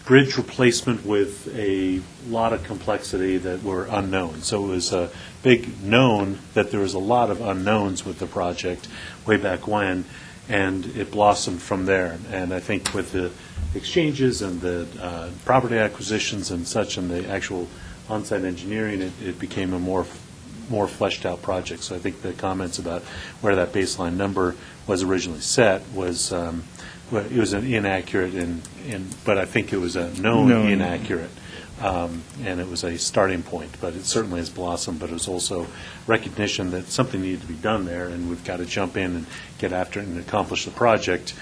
bridge replacement with a lot of complexity that were unknown. So it was a big known that there was a lot of unknowns with the project way back when, and it blossomed from there. And I think with the exchanges and the property acquisitions and such, and the actual on-site engineering, it became a more fleshed out project. So I think the comments about where that baseline number was originally set was well, it was an inaccurate, but I think it was a known inaccurate. And it was a starting point, but it certainly has blossomed. But it was also recognition that something needed to be done there, and we've got to jump in and get after it and accomplish the project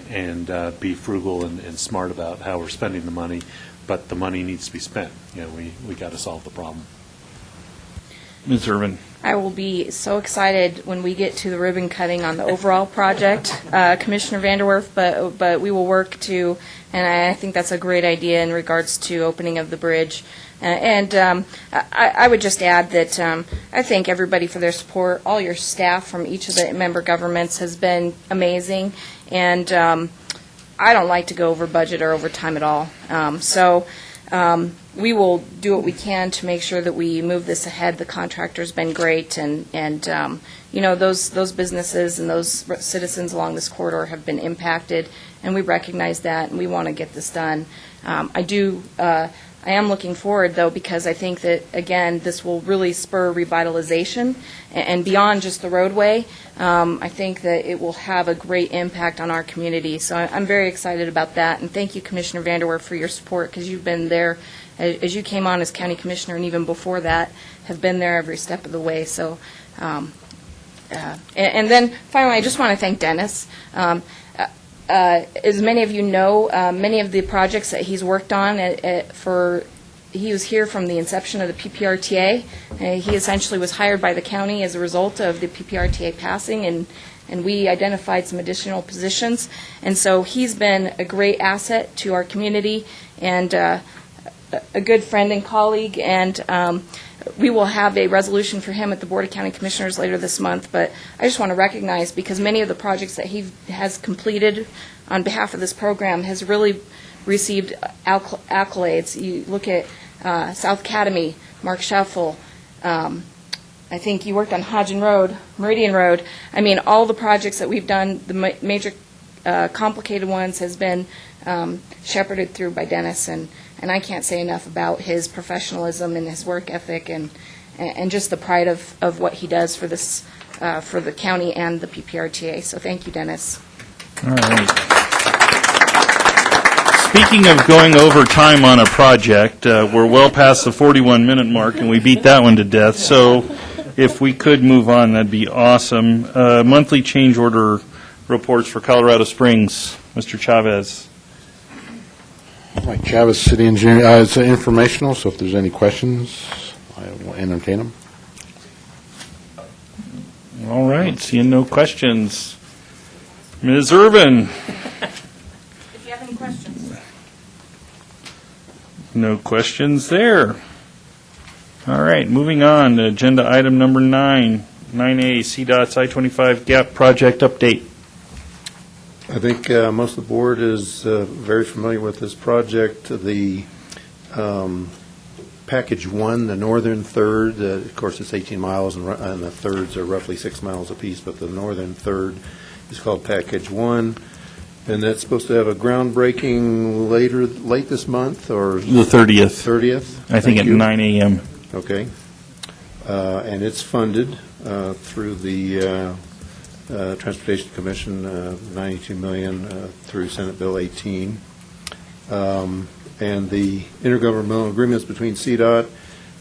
and be frugal and smart about how we're spending the money. But the money needs to be spent. We got to solve the problem. Ms. Irvin. I will be so excited when we get to the ribbon cutting on the overall project, Commissioner Vanderwerf, but we will work to, and I think that's a great idea in regards to opening of the bridge. I would just add that I thank everybody for their support. All your staff from each of the member governments has been amazing, and I don't like to go over budget or over time at all. We will do what we can to make sure that we move this ahead. The contractor's been great, and those businesses and those citizens along this corridor have been impacted, and we recognize that, and we want to get this done. I am looking forward, though, because I think that, again, this will really spur revitalization, and beyond just the roadway, I think that it will have a great impact on our community. So I'm very excited about that, and thank you, Commissioner Vanderwerf, for your support, because you've been there as you came on as county commissioner, and even before that, have been there every step of the way. So, and then finally, I just want to thank Dennis. As many of you know, many of the projects that he's worked on he was here from the inception of the PPRTA. He essentially was hired by the county as a result of the PPRTA passing, and we identified some additional positions. And so he's been a great asset to our community and a good friend and colleague, and we will have a resolution for him at the Board of County Commissioners later this month. But I just want to recognize, because many of the projects that he has completed on behalf of this program has really received accolades. You look at South Academy, Mark Scheffel, I think you worked on Hodgen Road, Meridian Road. I mean, all the projects that we've done, the major complicated ones, has been shepherded through by Dennis, and I can't say enough about his professionalism and his work ethic and just the pride of what he does for this for the county and the PPRTA. So thank you, Dennis. All right. Speaking of going over time on a project, we're well past the 41-minute mark, and we beat that one to death. So if we could move on, that'd be awesome. Monthly change order reports for Colorado Springs. Mr. Chavez. Mike Chavez, City Engineer. It's informational, so if there's any questions, I will entertain them. All right, seeing no questions. Ms. Irvin. If you have any questions. No questions there. All right, moving on to agenda item number 9, 9A, CDOT's I-25 GAP project update. I think most of the board is very familiar with this project. The Package 1, the northern third, of course, it's 18 miles, and the thirds are roughly 6 miles apiece, but the northern third is called Package 1, and that's supposed to have a groundbreaking late this month, or? The 30th. 30th? I think at 9 a.m. Okay. And it's funded through the Transportation Commission, $92 million through Senate Bill 18. And the intergovernmental agreements between CDOT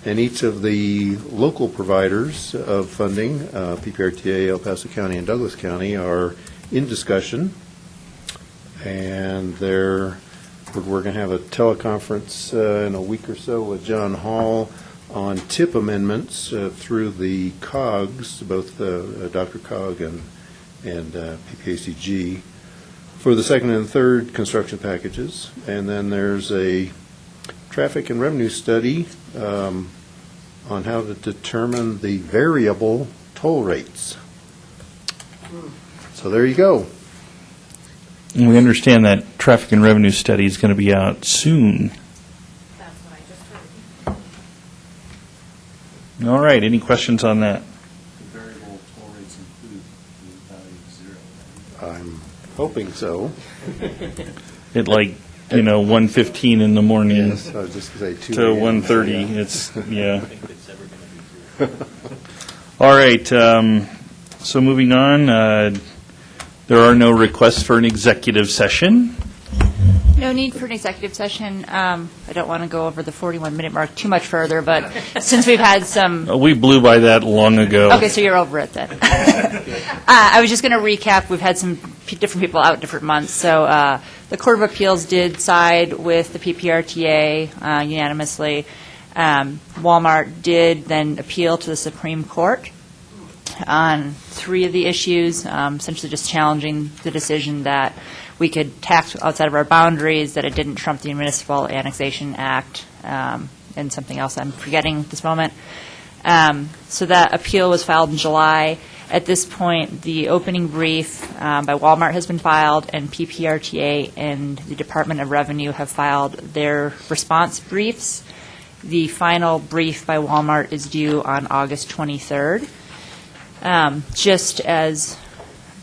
and each of the local providers of funding, PPRTA, El Paso County, and Douglas County, are in discussion. And we're going to have a teleconference in a week or so with John Hall on TIP amendments through the COGS, both Dr. COG and PPACG, for the second and third construction packages. And then there's a traffic and revenue study on how to determine the variable toll rates. So there you go. And we understand that traffic and revenue study is going to be out soon. That's what I just heard. All right, any questions on that? The variable toll rates include the value of 0. I'm hoping so. At 1:15 in the morning Yes, I was just going to say 2 to 1:30. It's, yeah. All right, so moving on, There are no requests for an executive session. No need for an executive session. I don't want to go over the 41-minute mark too much further, but since we've had some... We blew by that long ago. Okay, so you're over it then. I was just going to recap. We've had some different people out different months. So the Court of Appeals did side with the PPRTA unanimously. Walmart did then appeal to the Supreme Court on 3 of the issues, essentially just challenging the decision that we could tax outside of our boundaries, that it didn't trump the Municipal Annexation Act, and something else I'm forgetting at this moment. So that appeal was filed in July. At this point, the opening brief by Walmart has been filed, and PPRTA and the Department of Revenue have filed their response briefs. The final brief by Walmart is due on August 23rd. Just as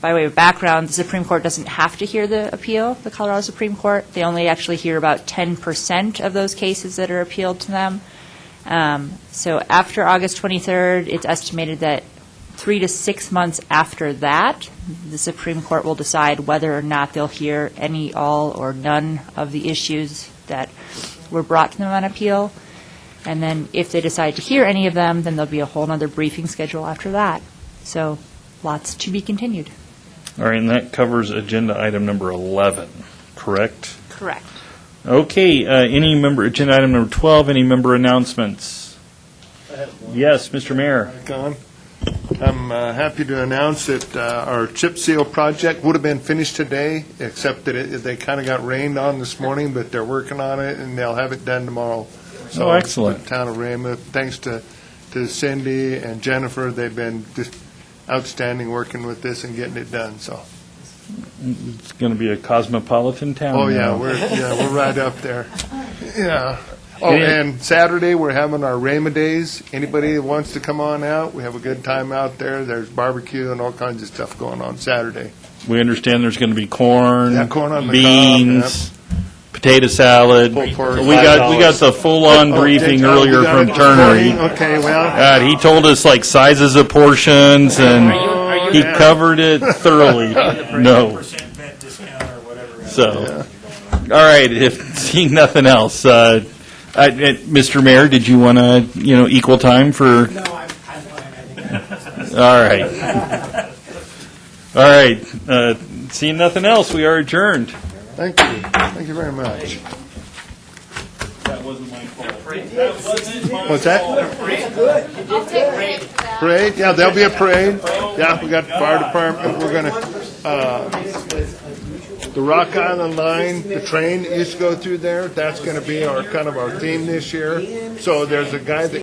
by way of background, the Supreme Court doesn't have to hear the appeal, the Colorado Supreme Court. They only actually hear about 10% of those cases that are appealed to them. So after August 23rd, it's estimated that 3 to 6 months after that, the Supreme Court will decide whether or not they'll hear any, all, or none of the issues that were brought to them on appeal. And then if they decide to hear any of them, then there'll be a whole other briefing schedule after that. So lots to be continued. All right, and that covers agenda item number 11, correct? Correct. Okay, agenda item number 12, any member announcements? Yes, Mr. Mayor. I'm happy to announce that our chip seal project would have been finished today, except that they kind of got rained on this morning, but they're working on it, and they'll have it done tomorrow. So excellent. The town of Raymond, thanks to Cindy and Jennifer, they've been just outstanding working with this and getting it done, so. It's going to be a cosmopolitan town Oh, now. we're right up there. Yeah. Oh, and Saturday, we're having our Rama Days. Anybody that wants to come on out, we have a good time out there. There's barbecue and all kinds of stuff going on Saturday. We understand there's going to be corn, corn on the beans, potato salad. Pulled pork. We got the full-on briefing earlier from Turner. Okay, well. He told us like sizes of portions, and he covered it thoroughly. No. So, all right. If seeing nothing else, Mr. Mayor, did you want to equal time for? No, I'm fine. All right. All right. Seeing nothing else, we are adjourned. Thank you. Thank you very much. That wasn't my fault. That wasn't my What's that? Parade? Yeah, there'll be a parade. Yeah, we got the fire department. We're going to, the Rock Island line, the train that used to go through there, that's going to be our kind of our theme this year. So there's a guy that